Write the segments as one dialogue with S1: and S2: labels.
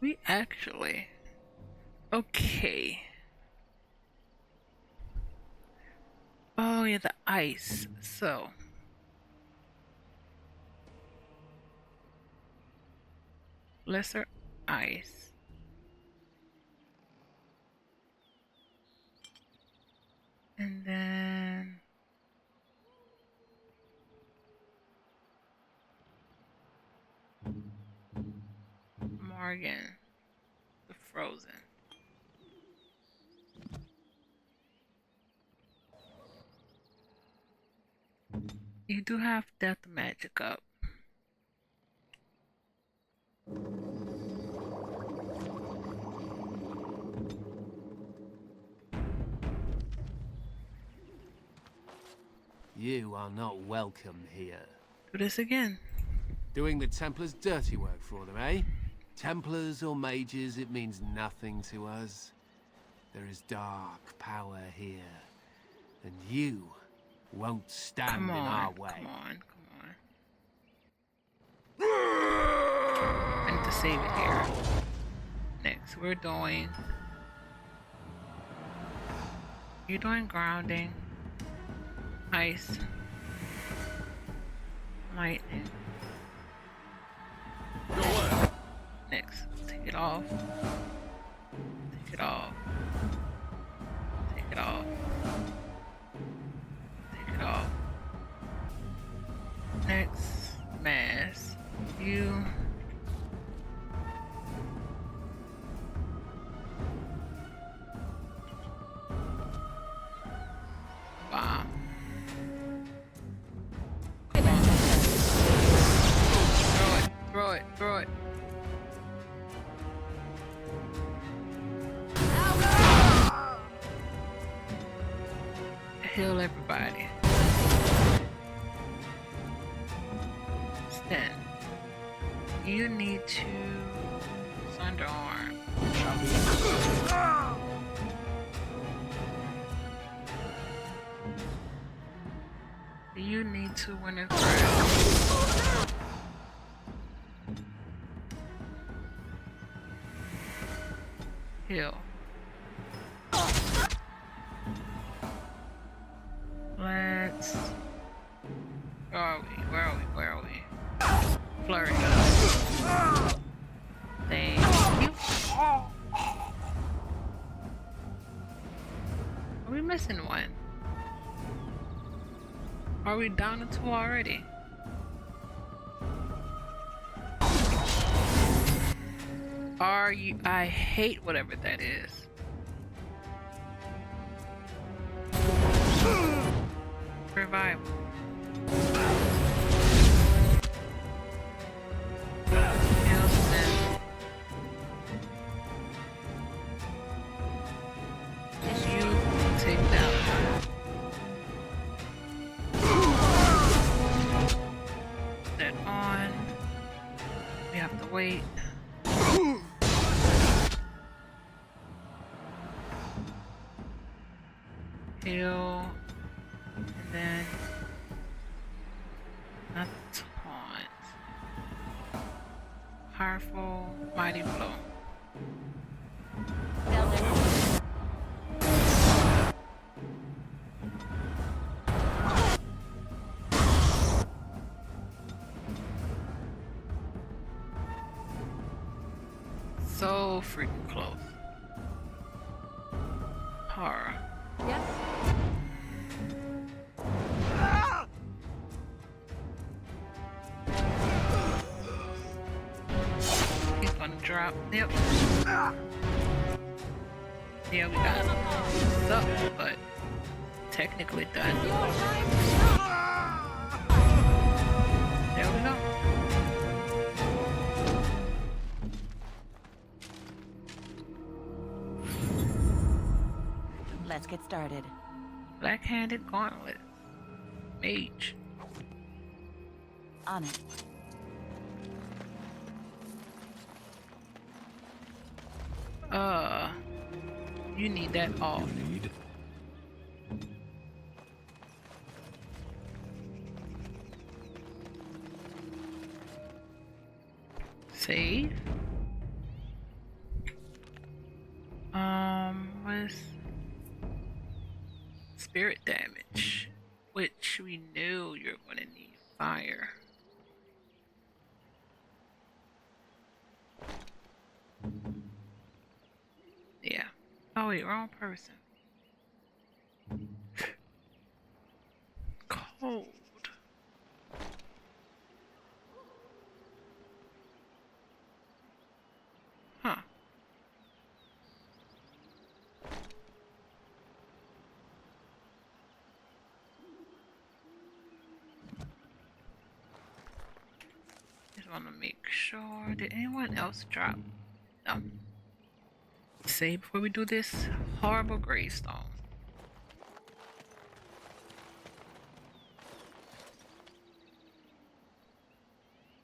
S1: We actually... Okay. Oh yeah, the ice. So... lesser ice. And then... Morgan. The frozen. You do have death magic up.
S2: You are not welcome here.
S1: Do this again.
S2: Doing the Templars' dirty work for them, eh? Templars or mages, it means nothing to us. There is dark power here, and you won't stand in our way.
S1: Come on. I need to save it here. Next, we're doing... You're doing grounding. Ice. Lightning. Next, take it off. Take it off. Take it off. Take it off. Next, mask. You. Wow. Throw it. Heal everybody. Stand. You need to underarm. You need to win a crown. Heal. Let's... Where are we? Flurry. Thank you. Are we missing one? Are we down to 2 already? Are you... I hate whatever that is. Revival. You take that. That on. We have to wait. Heal. And then not taunt. Powerful mighty blow. So freaking close. Horror.
S3: Yes.
S1: He's gonna drop. Yep. Yeah, we got it. Up, but technically done. There we go.
S3: Let's get started.
S1: Black-handed gauntlet. Mage.
S3: On it.
S1: You need that off. Save. does spirit damage, which we knew you're going to need fire. Yeah. Oh wait, wrong person. Cold. Huh. Just want to make sure. Did anyone else drop? No. Save before we do this horrible gravestone.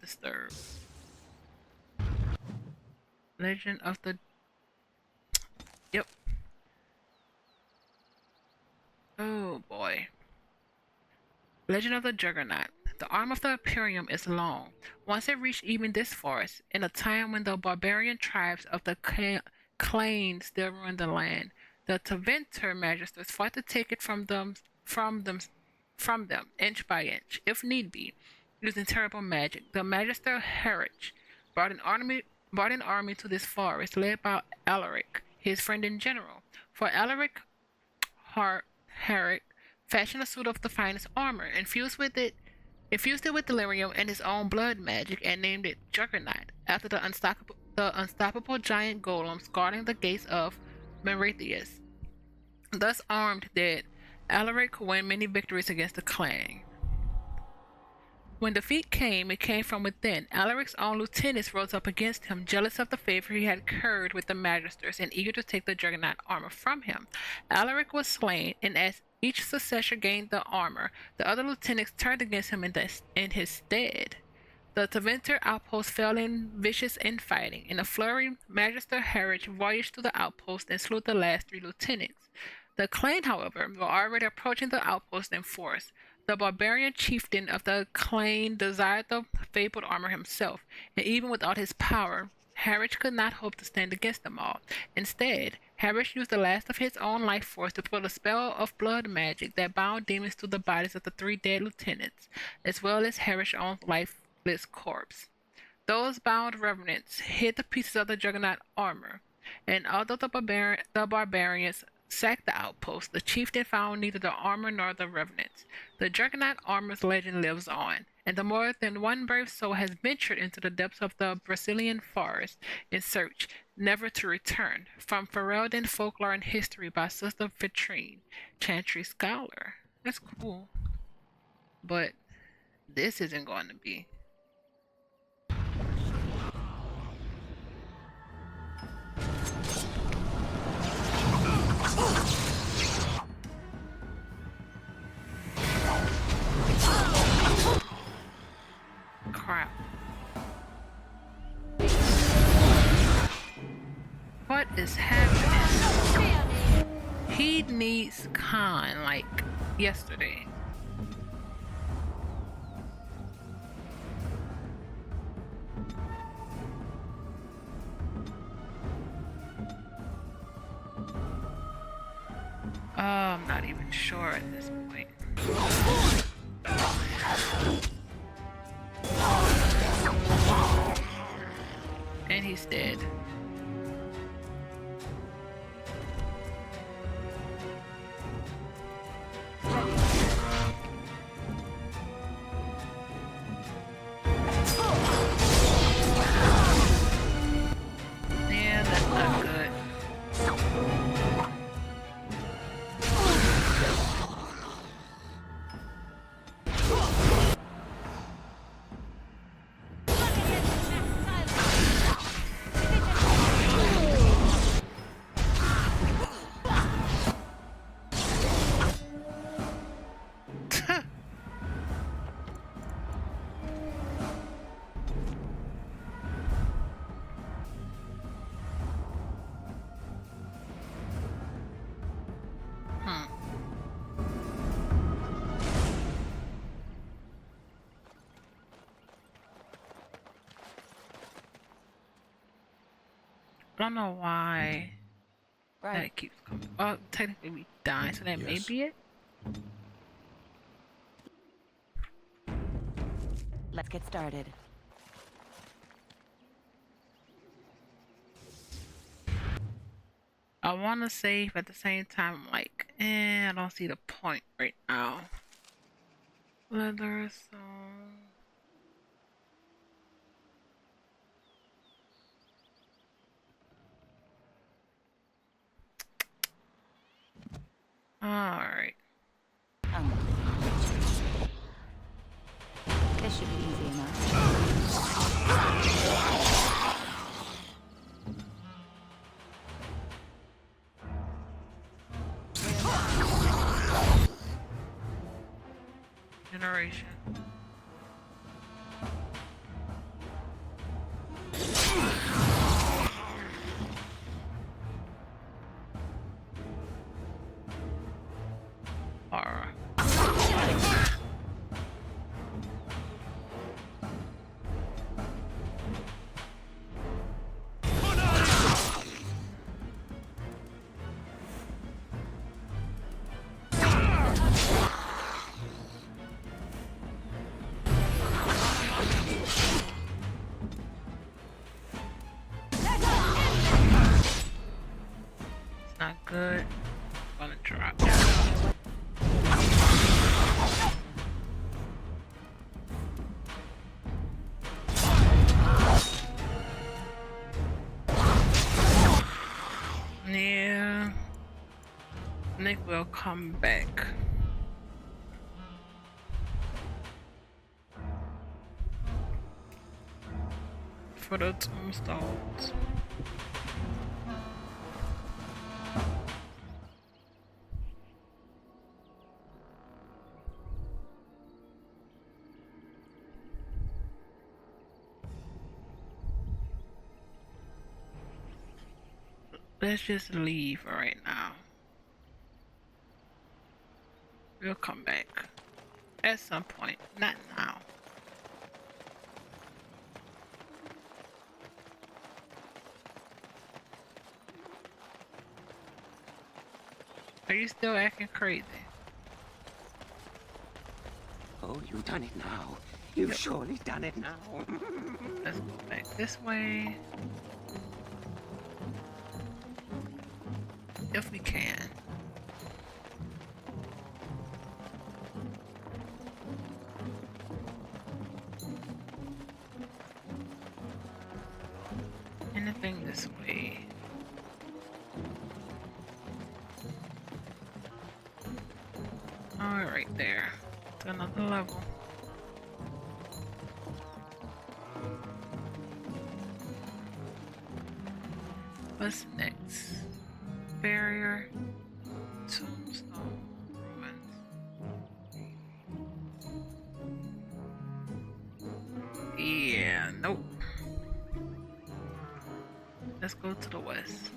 S1: Disturb. Legend of the... Yep. Oh boy. Legend of the Juggernaut. The arm of the Imperium is long. Once it reached even this forest, in a time when the barbarian tribes of the Clane still ruled the land, the Taventer magisters fought to take it from them, inch by inch, if need be, using terrible magic. The Magister Herich brought an army to this forest, led by Alaric, his friend and general. For Alaric, Herrick fashioned a suit of the finest armor, infused it with delirium and his own blood magic, and named it Juggernaut after the unstoppable giant golems guarding the gates of Merithius. Thus armed, did Alaric win many victories against the clan. When defeat came, it came from within. Alaric's own lieutenants rose up against him, jealous of the favor he had incurred with the magisters and eager to take the Juggernaut armor from him. Alaric was slain, and as each successor gained the armor, the other lieutenants turned against him in his stead. The Taventer outpost fell in vicious infighting. In a flurry, Magister Harwich voyaged to the outpost and slew the last 3 lieutenants. The clan, however, were already approaching the outpost in force. The barbarian chieftain of the clan desired the fabled armor himself, and even without his power, Harwich could not hope to stand against them all. Instead, Harwich used the last of his own life force to put a spell of blood magic that bound demons to the bodies of the 3 dead lieutenants, as well as Harwich's own lifeless corpse. Those bound revenants hid the pieces of the Juggernaut armor, and although the barbarians sacked the outpost, the chieftain found neither the armor nor the revenants. The Juggernaut armor's legend lives on, and the more than one brave soul has ventured into the depths of the Brazilian forest in search, never to return. From Ferelden Folklore and History by Sister Vitrine, Chantry Scholar. That's cool. But this isn't going to be. Crap. What is happening? He needs Khan like yesterday. I'm not even sure at this point. And he's dead. Yeah, that's not good. I don't know why Right. That keeps coming. Oh, technically we died, so that may be it.
S3: Let's get started.
S1: I want to save at the same time. I'm like, I don't see the point right now. Leather, so. Alright.
S3: This should be easy enough.
S1: Generation. Horror. Not good. I'm gonna drop. Yeah. Nick will come back. For the tombstones. Let's just leave right now. We'll come back at some point, not now. Are you still acting crazy?
S4: Oh, you've done it now. You've surely done it now.
S1: Let's go back this way. If we can. Anything this way. Alright, there. To another level. What's next? Barrier. Tombstone. Ruins. Yeah, nope. Let's go to the west.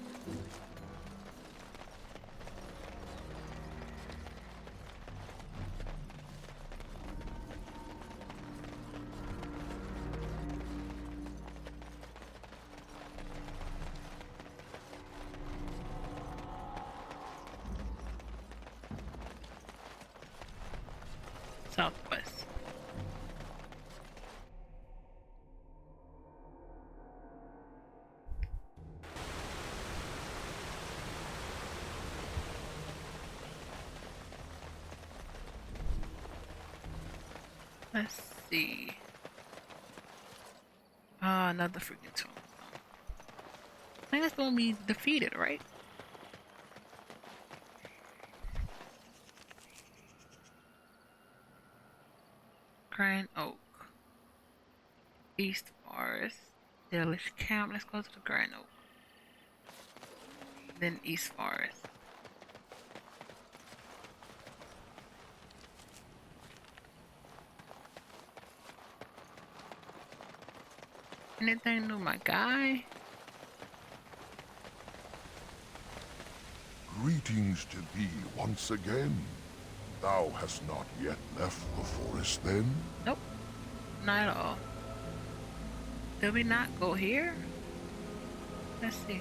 S1: Southwest. Let's see. Another freaking tombstone. I think that's gonna be defeated, right? Grand Oak. East Forest. Delish Camp. Let's go to the Grand Oak. Then East Forest. Anything new, my guy?
S5: Greetings to thee once again. Thou hast not yet left the forest, then?
S1: Nope. Not at all. Did we not go here? Let's see.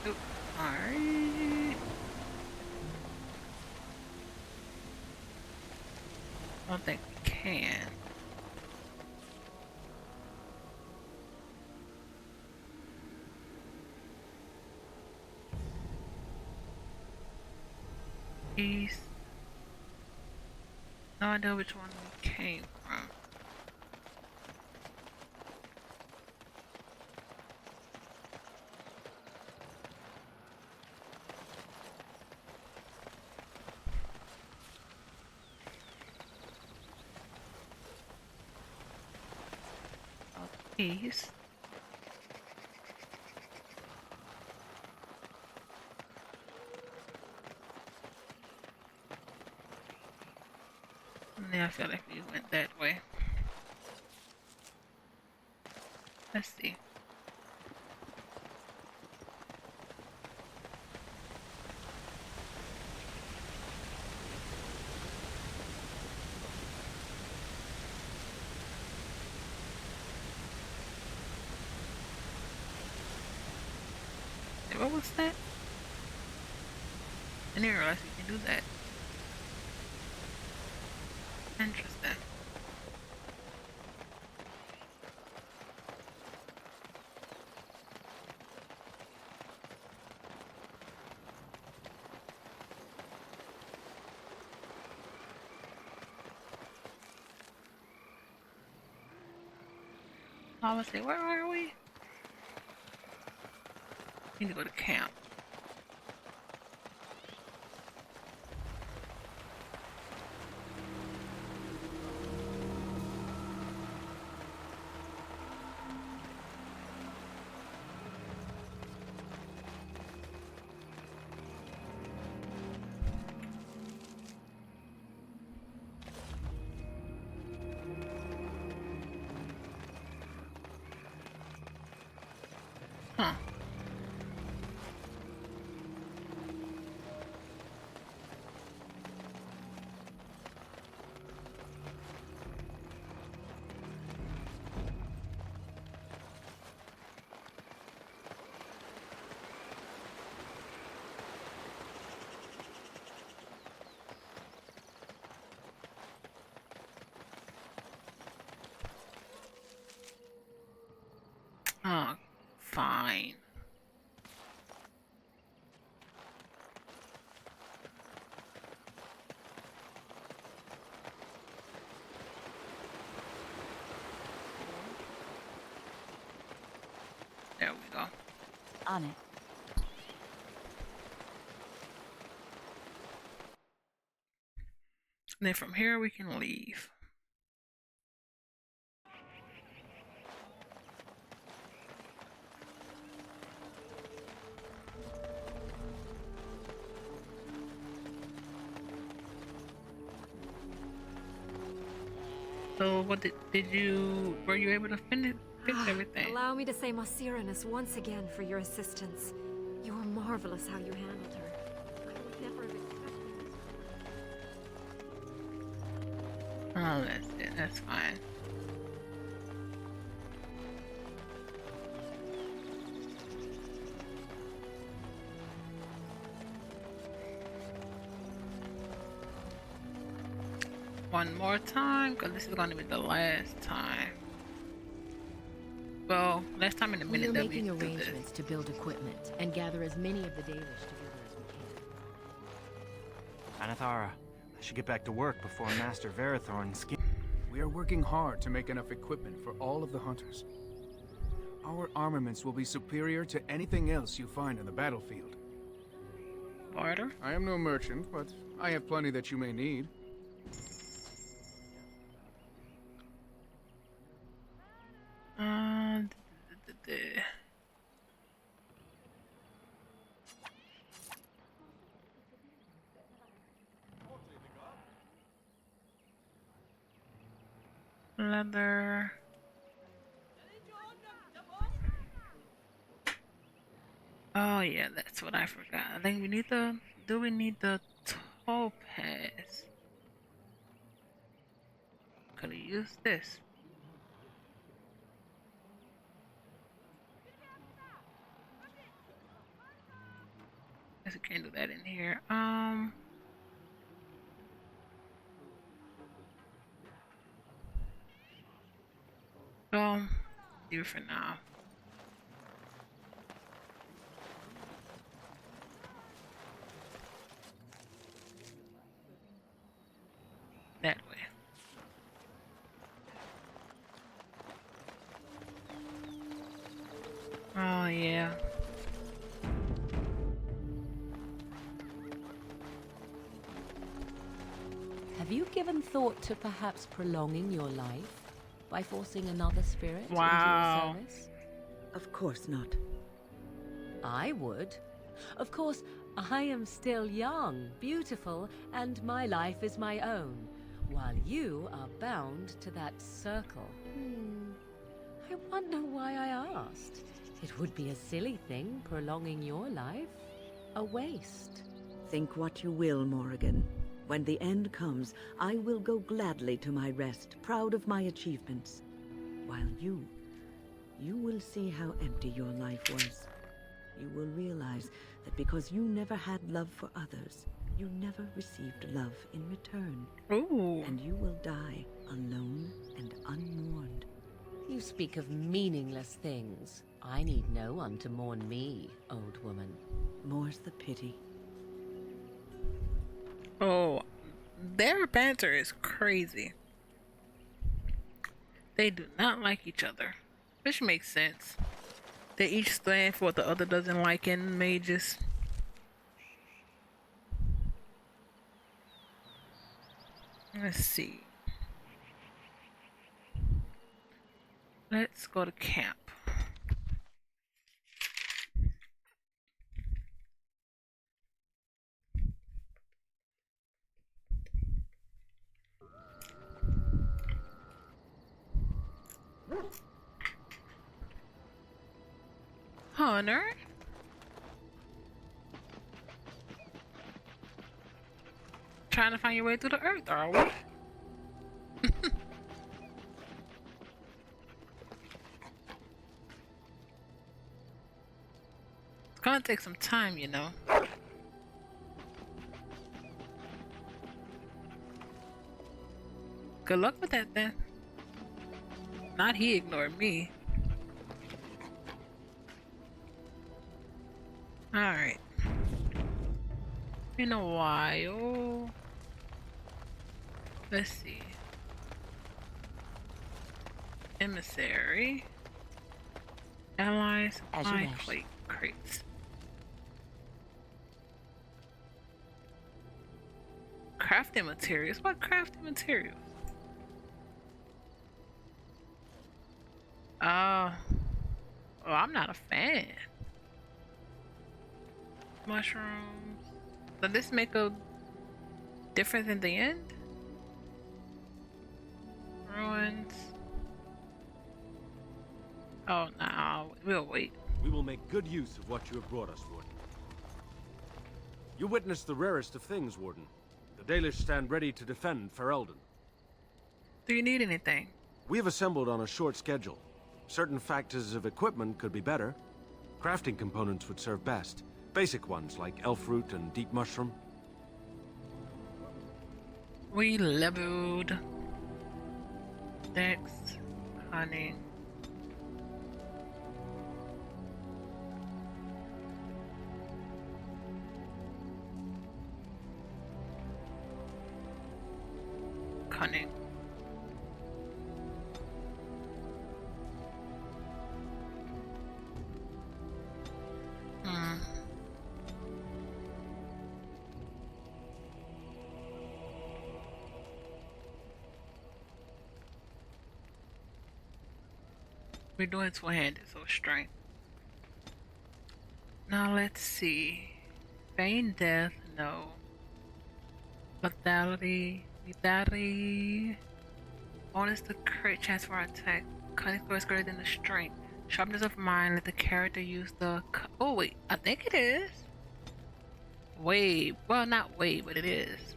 S1: Oop. Alright. I don't think we can. East. No idea which one we came from. East. Yeah, I feel like we went that way. Let's see. Hey, what was that? I didn't realize you can do that. Interesting. I would say, where are we? Need to go to camp. Huh. Oh, fine. There we go.
S3: On it.
S1: And then from here we can leave. So what did you, were you able to fix everything?
S6: Allow me to say Masiranus once again for your assistance. You were marvelous how you handled her. I would never have expected it.
S1: Oh, that's it. That's fine. One more time, because this is going to be the last time. Well, last time in a
S7: We
S1: minute
S7: are
S1: that we
S7: making
S1: do this.
S7: arrangements to build equipment and gather as many of the Dalish together as we can.
S8: Anathara, I should get back to work before Master Verathorn skin.
S9: We are working hard to make enough equipment for all of the hunters. Our armaments will be superior to anything else you find on the battlefield.
S1: Barter?
S9: I am no merchant, but I have plenty that you may need.
S1: Uh, leather. Oh yeah, that's what I forgot. I think we need the. Do we need the topaz? Could have used this. guess we can't do that in here. Well, do it for now. That way. Oh, yeah.
S7: Have you given thought to perhaps prolonging your life by forcing another spirit
S1: Wow.
S7: into your service?
S3: Of course not.
S7: I would. Of course, I am still young, beautiful, and my life is my own, while you are bound to that circle. I wonder why I asked. It would be a silly thing, prolonging your life. A waste.
S3: Think what you will, Morrigan. When the end comes, I will go gladly to my rest, proud of my achievements. While you will see how empty your life was. You will realize that because you never had love for others, you never received love in return.
S1: Ooh.
S3: And you will die alone and unmourned.
S7: You speak of meaningless things. I need no one to mourn me, old woman.
S3: More's the pity.
S1: Oh, their banter is crazy. They do not like each other, which makes sense. They each stand for what the other doesn't like in mages. Let's see. Let's go to camp. Hunter? Trying to find your way through the earth, are we? It's gonna take some time, you know. Good luck with that then. Not he ignored me. Alright. In a while. Let's see. Emissary. Allies.
S3: As you
S1: Supply
S3: wish.
S1: plate crates. Crafting materials? What crafting materials? Oh, I'm not a fan. Mushrooms. Does this make a difference in the end? Ruins. Oh, no, we'll wait.
S10: We will make good use of what you have brought us, Warden. You witnessed the rarest of things, Warden. The Dalish stand ready to defend Ferelden.
S1: Do you need anything?
S10: We have assembled on a short schedule. Certain factors of equipment could be better. Crafting components would serve best. Basic ones like elf root and deep mushroom.
S1: We leveled. Dex, cunning. Cunning. We're doing two-handed, so strength. Now let's see. Feign death, no. Lethality. Bonus to crit chance for attack. Cunning score is greater than the strength. Sharpness of mind, let the character use the... Oh wait, I think it is. Wave. Well, not wave, but it is.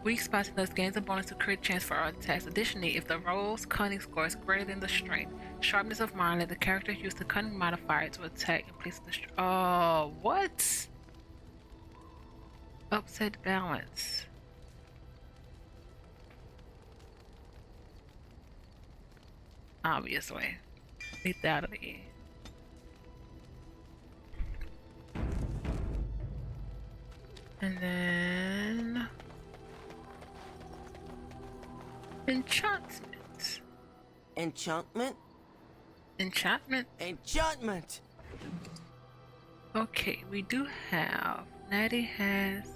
S1: Weak spottiness gains a bonus to crit chance for our attacks. Additionally, if the roll's cunning score is greater than the strength, sharpness of mind, let the character use the cunning modifier to attack in place of the oh, what? Upset balance. Obviously. Lethality. And then enchantment.
S4: Enchantment?
S1: Enchantment?
S4: Enchantment!
S1: Okay, we do have. Natty has.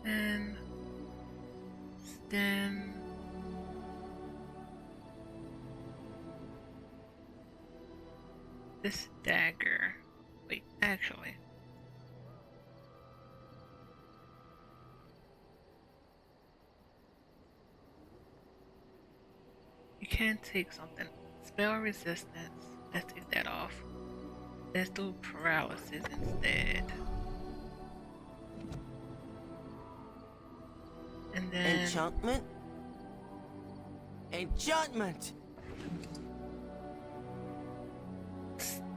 S1: And then this dagger. Wait, actually. You can take something. Spell resistance. Let's take that off. Let's do paralysis instead. And then
S4: Enchantment? Enchantment!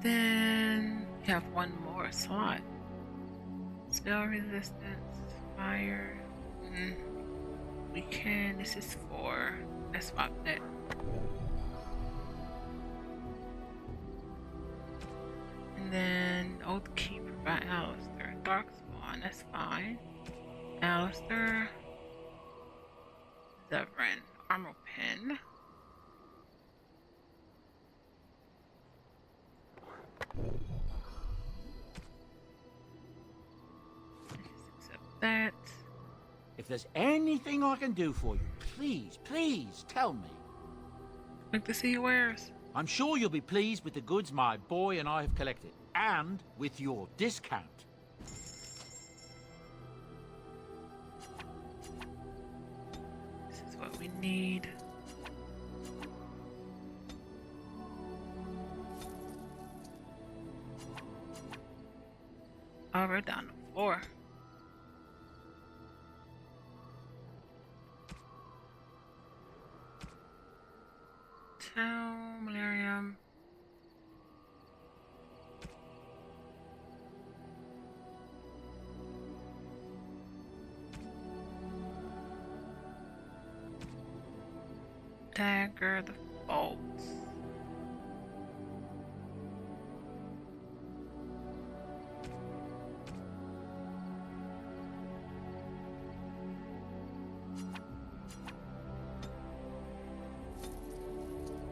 S1: then you have one more slot. Spell resistance, fire. We can. This is 4. Let's swap that. And then Oath Keeper by Alistair. Darkspawn, that's fine. Alistair. Zevran. Armor Pen. Accept that.
S11: If there's anything I can do for you, please tell me.
S1: Like to see your wares.
S11: I'm sure you'll be pleased with the goods my boy and I have collected, and with your discount.
S1: This is what we need. Oh, we're down to 4. Malarium. Dagger, the bolts.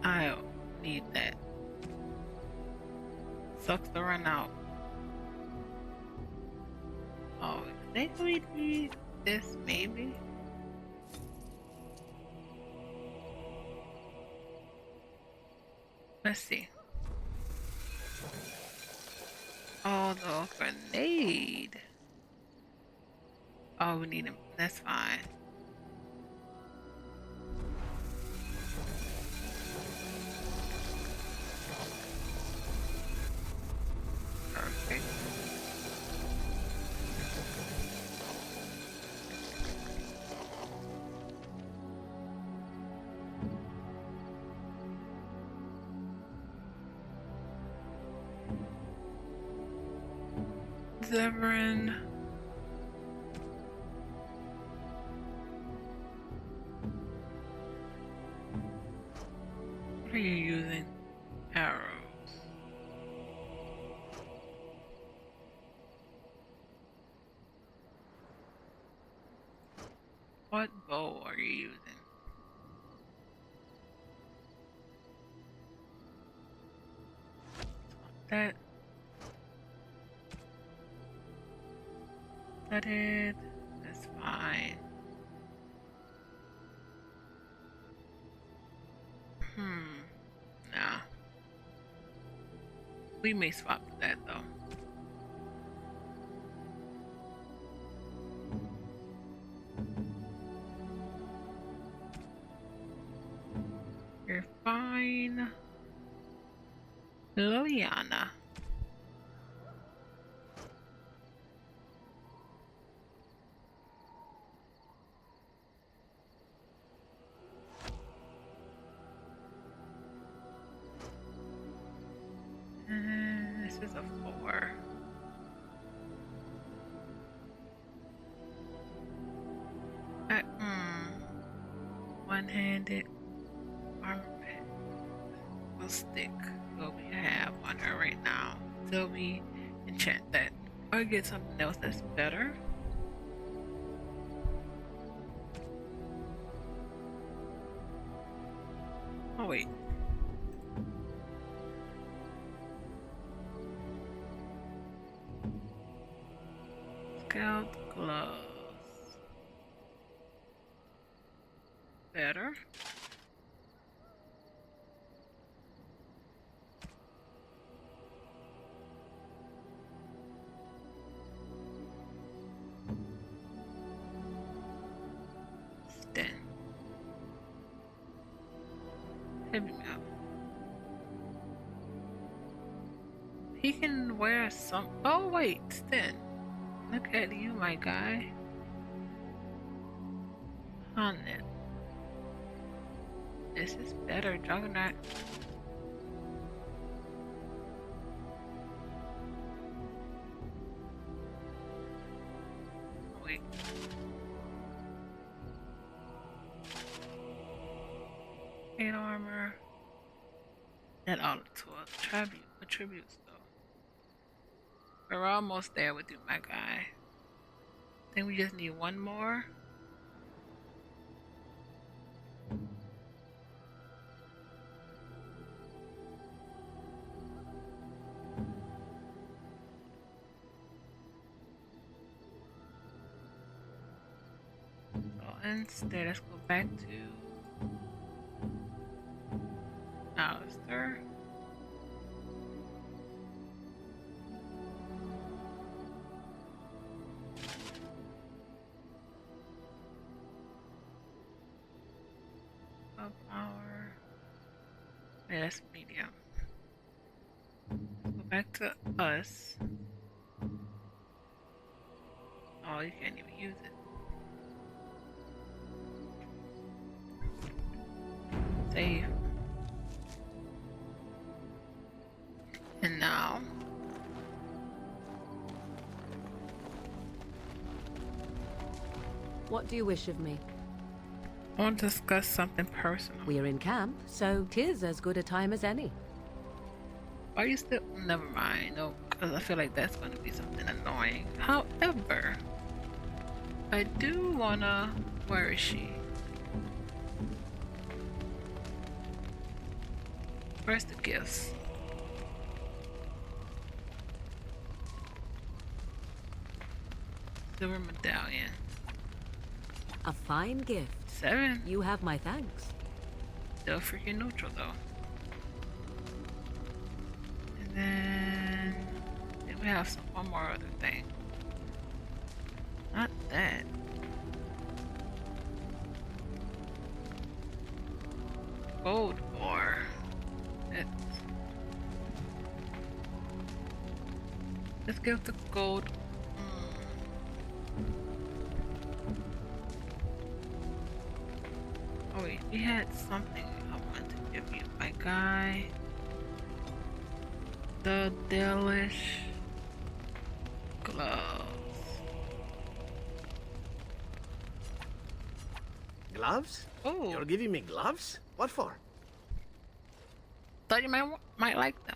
S1: I don't need that. Sucks to run out. Oh, I think we need this maybe. Let's see. Oh, the grenade. Oh, we need him. That's fine. Perfect. Zevran. What are you using? Arrows. What bow are you using? That. That it. That's fine. Nah. We may swap that though. You're fine. Liliana. is a 4. One-handed armament. We'll stick what we have on her right now till we enchant that or get something else that's better. Oh wait. Scout gloves. Better. Then heavy metal. He can wear some. Oh wait, Sten. Look at you, my guy. On it. This is better, Juggernaut. Wait. Eight armor. And all the attributes though. We're almost there with you, my guy. I think we just need one more. Instead, let's go back to Alistair. Power. Yeah, that's medium. Let's go back to us. Oh, you can't even use it. Save. And now
S7: what do you wish of me?
S1: I want to discuss something personal.
S7: We're in camp, so 'tis as good a time as any.
S1: Are you still? Never mind. No, because I feel like that's going to be something annoying. However, I do wanna. Where is she? Where's the gifts? Silver medallion.
S7: A fine gift.
S1: 7.
S7: You have my thanks.
S1: Still freaking neutral though. And then we have one more other thing. Not that. Gold ore. Let's give the gold. Oh wait, we had something I wanted to give you, my guy. The Delish gloves.
S12: Gloves?
S1: Oh,
S12: You're giving me gloves? What for?
S1: Thought you might like them.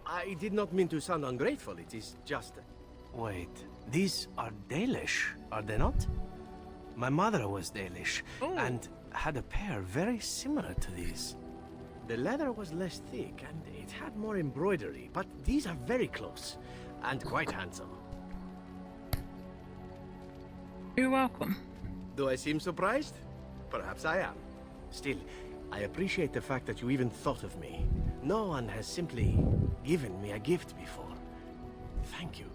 S12: I did not mean to sound ungrateful. It is just...
S8: Wait, these are Dalish, are they not? My mother was Dalish, and had a pair very similar to these.
S12: The leather was less thick, and it had more embroidery, but these are very close, and quite handsome.
S1: You're welcome.
S12: Do I seem surprised? Perhaps I am. Still, I appreciate the fact that you even thought of me. No one has simply given me a gift before. Thank you.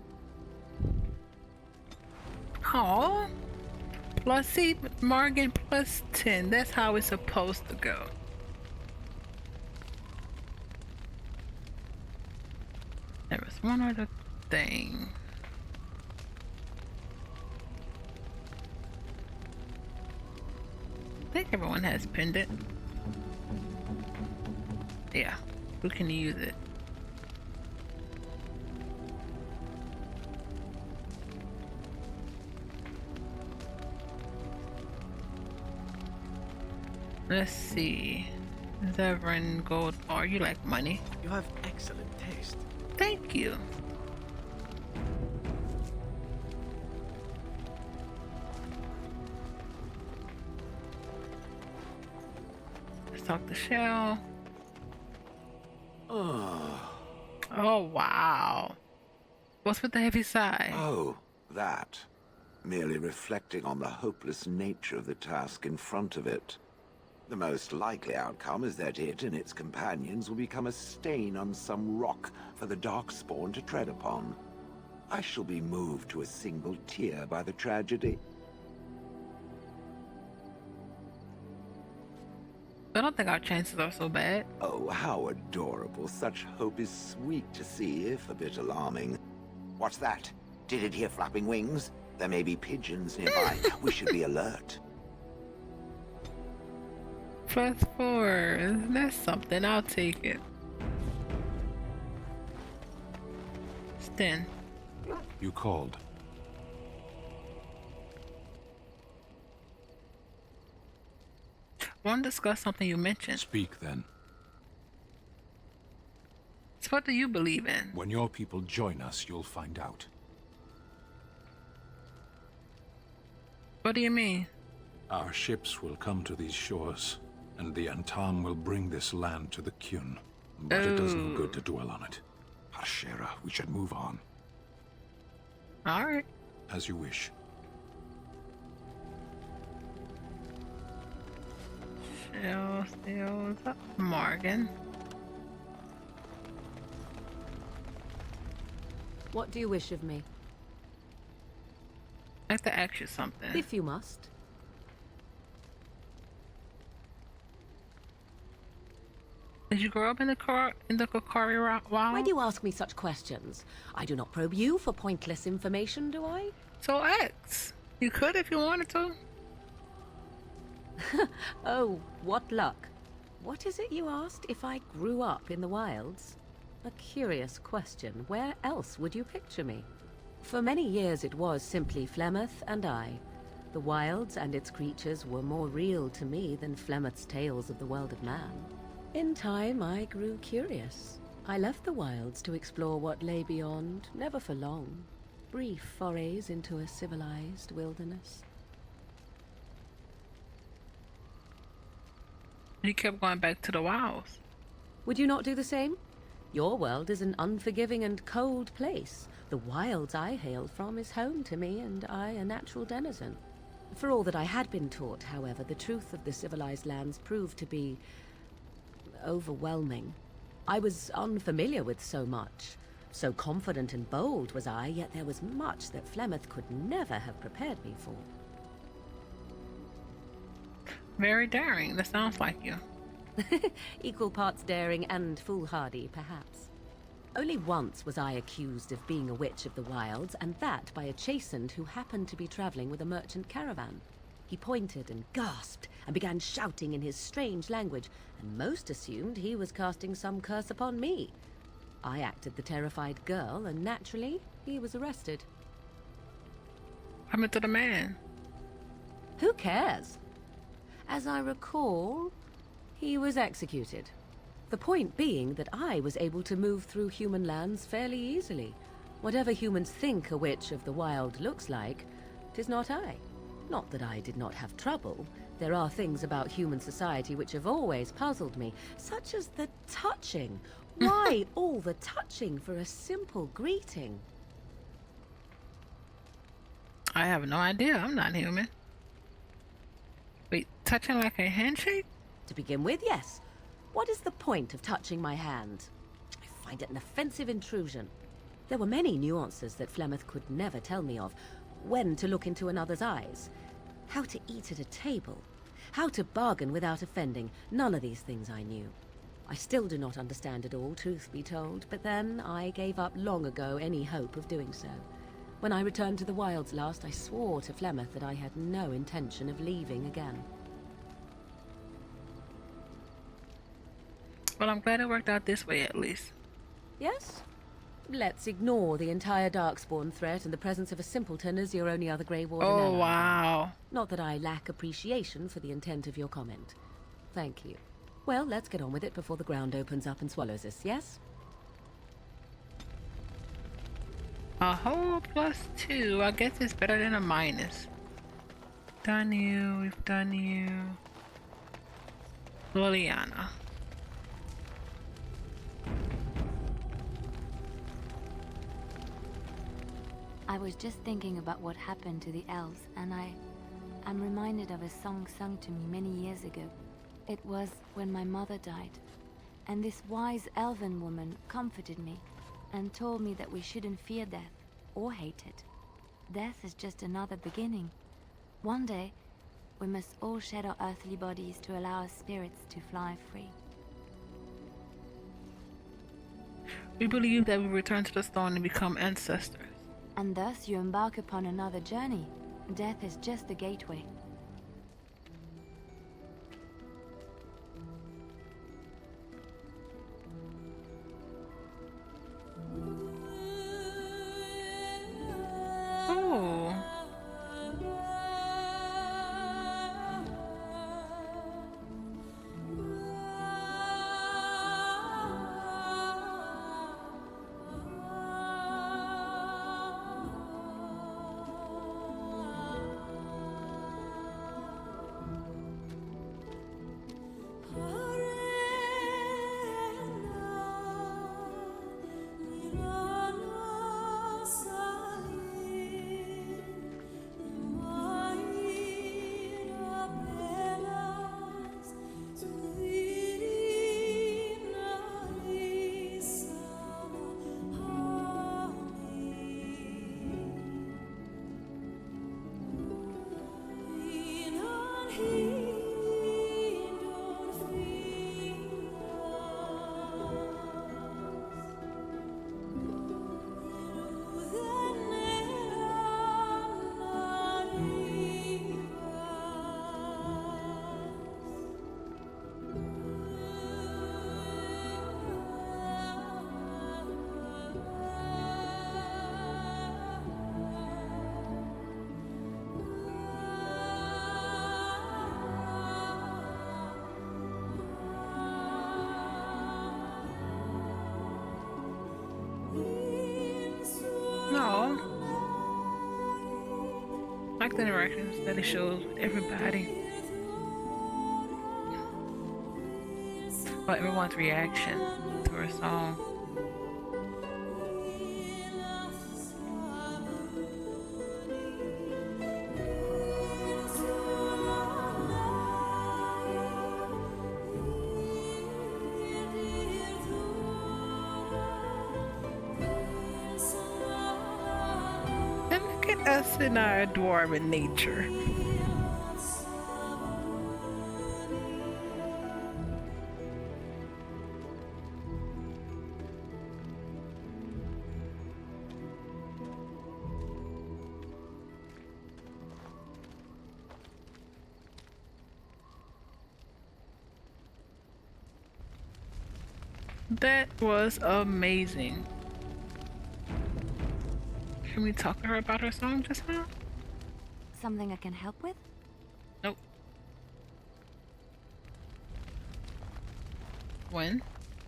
S1: Aww. Plus, see, Morgan plus 10. That's how it's supposed to go. There was one other thing. I think everyone has pinned it. Yeah, we can use it. Let's see. Zevran gold bar. You like money?
S12: You have excellent taste.
S1: Thank you. Let's talk to Shell. Oh, wow. What's with the heavy sigh?
S13: Oh, that. Merely reflecting on the hopeless nature of the task in front of it. The most likely outcome is that it and its companions will become a stain on some rock for the Darkspawn to tread upon. I shall be moved to a single tear by the tragedy.
S1: I don't think our chances are so bad.
S13: Oh, how adorable. Such hope is sweet to see, if a bit alarming. What's that? Did it hear flapping wings? There may be pigeons nearby. We should be alert.
S1: +4. That's something. I'll take it. Sten.
S14: You called.
S1: Want to discuss something you mentioned?
S14: Speak then.
S1: So what do you believe in?
S14: When your people join us, you'll find out.
S1: What do you mean?
S14: Our ships will come to these shores, and the Antam will bring this land to the Kyun. But it does no good to dwell on it. Harshera, we should move on.
S1: Alright.
S14: As you wish.
S1: Shell's up. Morgan.
S7: What do you wish of me?
S1: I have to ask you something.
S7: If you must.
S1: Did you grow up in the Kokari Wild?
S7: Why do you ask me such questions? I do not probe you for pointless information, do I?
S1: So X. You could if you wanted to.
S7: Oh, what luck. What is it you asked if I grew up in the wilds? A curious question. Where else would you picture me? For many years it was simply Flemeth and I. The wilds and its creatures were more real to me than Flemeth's tales of the world of man. In time, I grew curious. I left the wilds to explore what lay beyond, never for long. Brief forays into a civilized wilderness.
S1: You kept going back to the wilds.
S7: Would you not do the same? Your world is an unforgiving and cold place. The wilds I hail from is home to me, and I a natural denizen. For all that I had been taught, however, the truth of the civilized lands proved to be overwhelming. I was unfamiliar with so much. So confident and bold was I, yet there was much that Flemeth could never have prepared me for.
S1: Very daring. That sounds like you.
S7: Equal parts daring and foolhardy, perhaps. Only once was I accused of being a witch of the wilds, and that by a chastened who happened to be traveling with a merchant caravan. He pointed and gasped and began shouting in his strange language, and most assumed he was casting some curse upon me. I acted the terrified girl, and naturally, he was arrested.
S1: What happened to the man?
S7: Who cares? As I recall, he was executed. The point being that I was able to move through human lands fairly easily. Whatever humans think a witch of the wild looks like, 'tis not I. Not that I did not have trouble. There are things about human society which have always puzzled me, such as the touching. Why all the touching for a simple greeting?
S1: I have no idea. I'm not human. Wait, touching like a handshake?
S7: To begin with, yes. What is the point of touching my hand? I find it an offensive intrusion. There were many nuances that Flemeth could never tell me of. When to look into another's eyes. How to eat at a table. How to bargain without offending. None of these things I knew. I still do not understand it all, truth be told, but then I gave up long ago any hope of doing so. When I returned to the wilds last, I swore to Flemeth that I had no intention of leaving again.
S1: Well, I'm glad it worked out this way, at least.
S7: Yes? Let's ignore the entire Darkspawn threat and the presence of a simpleton as your only other Grey Warden ally.
S1: Wow.
S7: Not that I lack appreciation for the intent of your comment. Thank you. Well, let's get on with it before the ground opens up and swallows us, yes?
S1: A whole +2. I guess it's better than a minus. Done you. We've done you. Liliana.
S15: I was just thinking about what happened to the elves, and I'm reminded of a song sung to me many years ago. It was when my mother died, and this wise elven woman comforted me and told me that we shouldn't fear death or hate it. Death is just another beginning. One day, we must all shed our earthly bodies to allow our spirits to fly free.
S1: We believe that we return to the stone and become ancestors.
S15: And thus you embark upon another journey. Death is just the gateway.
S1: Oh. No. I like the interactions that it shows with everybody. But everyone's reaction to her song. Us in our dwarven nature. That was amazing. Can we talk to her about her song just now?
S15: Something I can help with?
S1: Nope. When?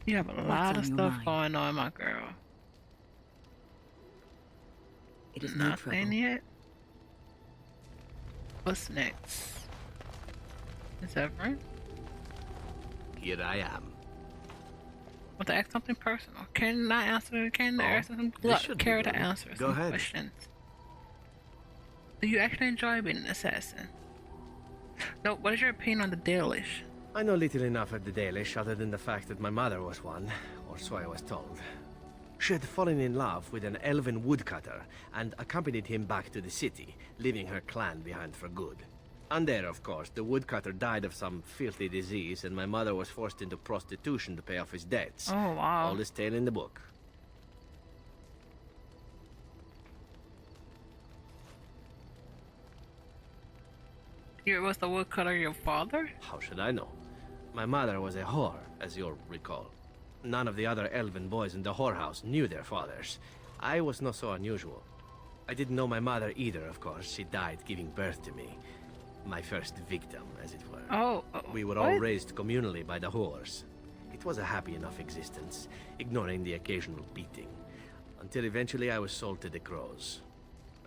S1: You have a lot of stuff going on, my girl.
S3: It is no trouble.
S1: Nothing yet? What's next? Is that right?
S12: Here I am.
S1: Want to ask something personal? Can I answer? Can I ask some? Care to answer some questions? Do you actually enjoy being an assassin? No. What is your opinion on the Dalish?
S12: I know little enough of the Dalish, other than the fact that my mother was one, or so I was told. She had fallen in love with an elven woodcutter and accompanied him back to the city, leaving her clan behind for good. And there, of course, the woodcutter died of some filthy disease, and my mother was forced into prostitution to pay off his debts.
S1: Oh, wow.
S12: Oldest tale in the book.
S1: Was the woodcutter your father?
S12: How should I know? My mother was a whore, as you'll recall. None of the other elven boys in the whorehouse knew their fathers. I was not so unusual. I didn't know my mother either, of course. She died giving birth to me. My first victim, as it were.
S1: Oh,
S12: we were all raised communally by the whores. It was a happy enough existence, ignoring the occasional beating. Until eventually I was sold to the crows.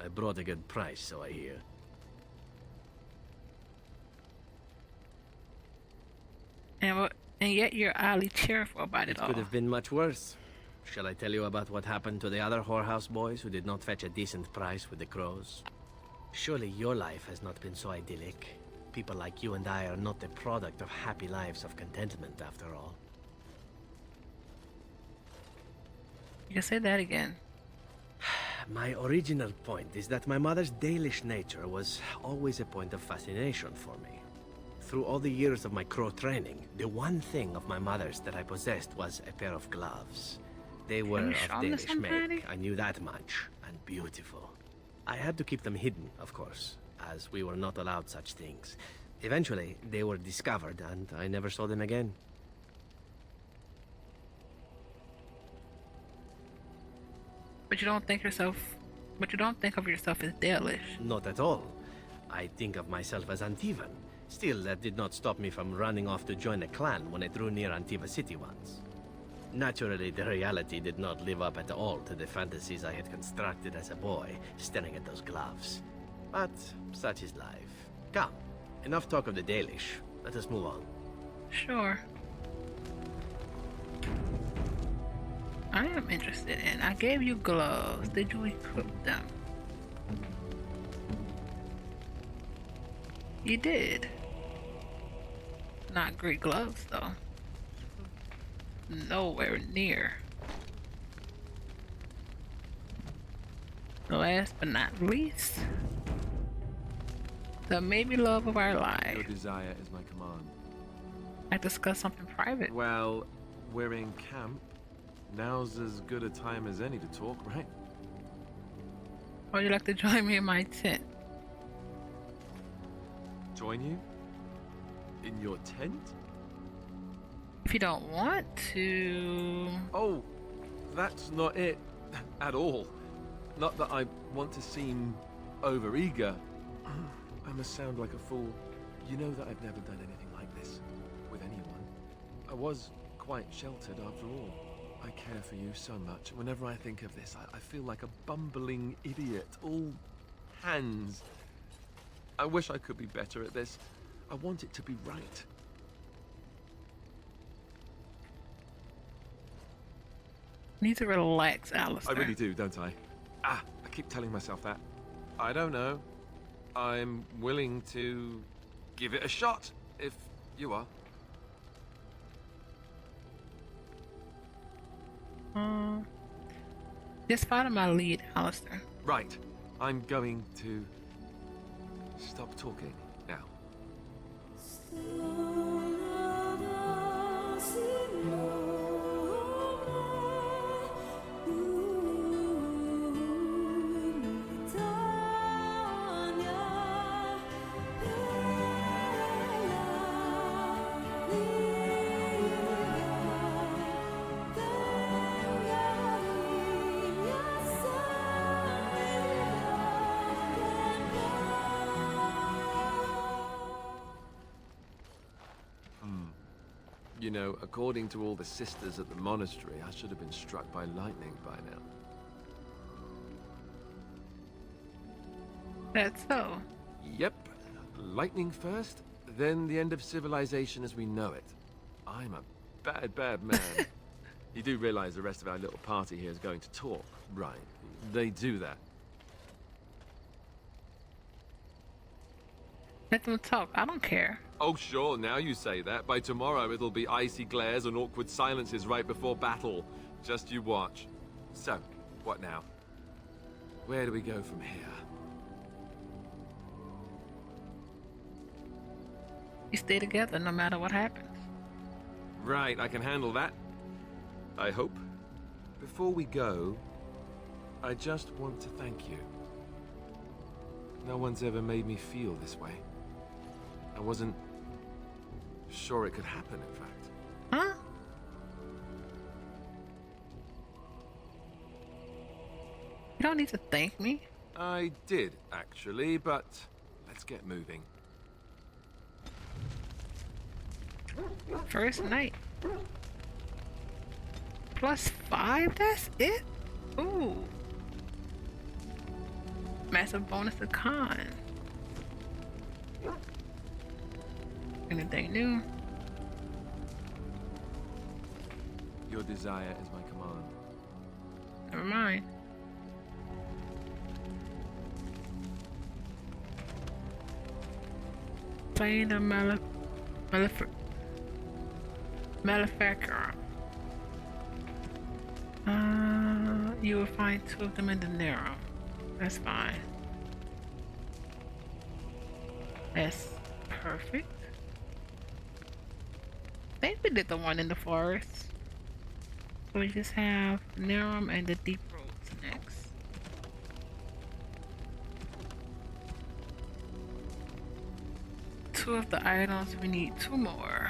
S12: I brought a good price, so I hear.
S1: And yet you're oddly cheerful about it all.
S12: It could have been much worse. Shall I tell you about what happened to the other whorehouse boys who did not fetch a decent price with the crows? Surely your life has not been so idyllic. People like you and I are not the product of happy lives of contentment, after all.
S1: You can say that again.
S12: My original point is that my mother's Dalish nature was always a point of fascination for me. Through all the years of my crow training, the one thing of my mother's that I possessed was a pair of gloves. They were of Dalish make, I knew that much, and beautiful. I had to keep them hidden, of course, as we were not allowed such things. Eventually, they were discovered, and I never saw them again.
S1: But you don't think of yourself as Dalish.
S12: Not at all. I think of myself as Antivan. Still, that did not stop me from running off to join a clan when I drew near Antiva City once. Naturally, the reality did not live up at all to the fantasies I had constructed as a boy, staring at those gloves. But such is life. Come, enough talk of the Dalish. Let us move on.
S1: Sure. I am interested in. I gave you gloves. Did you equip them? You did. Not great gloves, though. Nowhere near. Last but not least, the maybe love of our lives.
S10: Your desire is my command.
S1: I discussed something private.
S10: Well, we're in camp. Now's as good a time as any to talk, right?
S1: Would you like to join me in my tent?
S10: Join you? In your tent?
S1: If you don't want to...
S10: Oh, that's not it at all. Not that I want to seem overeager. I must sound like a fool. You know that I've never done anything like this with anyone. I was quite sheltered after all. I care for you so much. Whenever I think of this, I feel like a bumbling idiot. All hands. I wish I could be better at this. I want it to be right.
S1: Need to relax, Alistair.
S10: I really do, don't I? I keep telling myself that. I don't know. I'm willing to give it a shot, if you are.
S1: Just follow my lead, Alistair.
S10: Right. I'm going to stop talking now. You know, according to all the sisters at the monastery, I should have been struck by lightning by now.
S1: That's so.
S10: Yep. Lightning first, then the end of civilization as we know it. I'm a bad, bad man. You do realize the rest of our little party here is going to talk, right? They do that.
S1: Let them talk. I don't care.
S10: Oh, sure, now you say that. By tomorrow, it'll be icy glares and awkward silences right before battle. Just you watch. So, what now? Where do we go from here?
S1: You stay together no matter what happens.
S10: Right, I can handle that. I hope. Before we go, I just want to thank you. No one's ever made me feel this way. I wasn't sure it could happen, in fact.
S1: Huh? You don't need to thank me.
S10: I did, actually, but let's get moving.
S1: First night. +5, that's it? Ooh. Massive bonus to con. Anything new?
S10: Your desire is my command.
S1: Never mind. Playing the Malefactor. You will find 2 of them in the narrow. That's fine. That's perfect. I think we did the one in the forest. So we just have Nerum and the deep roads next. Two of the items, we need 2 more.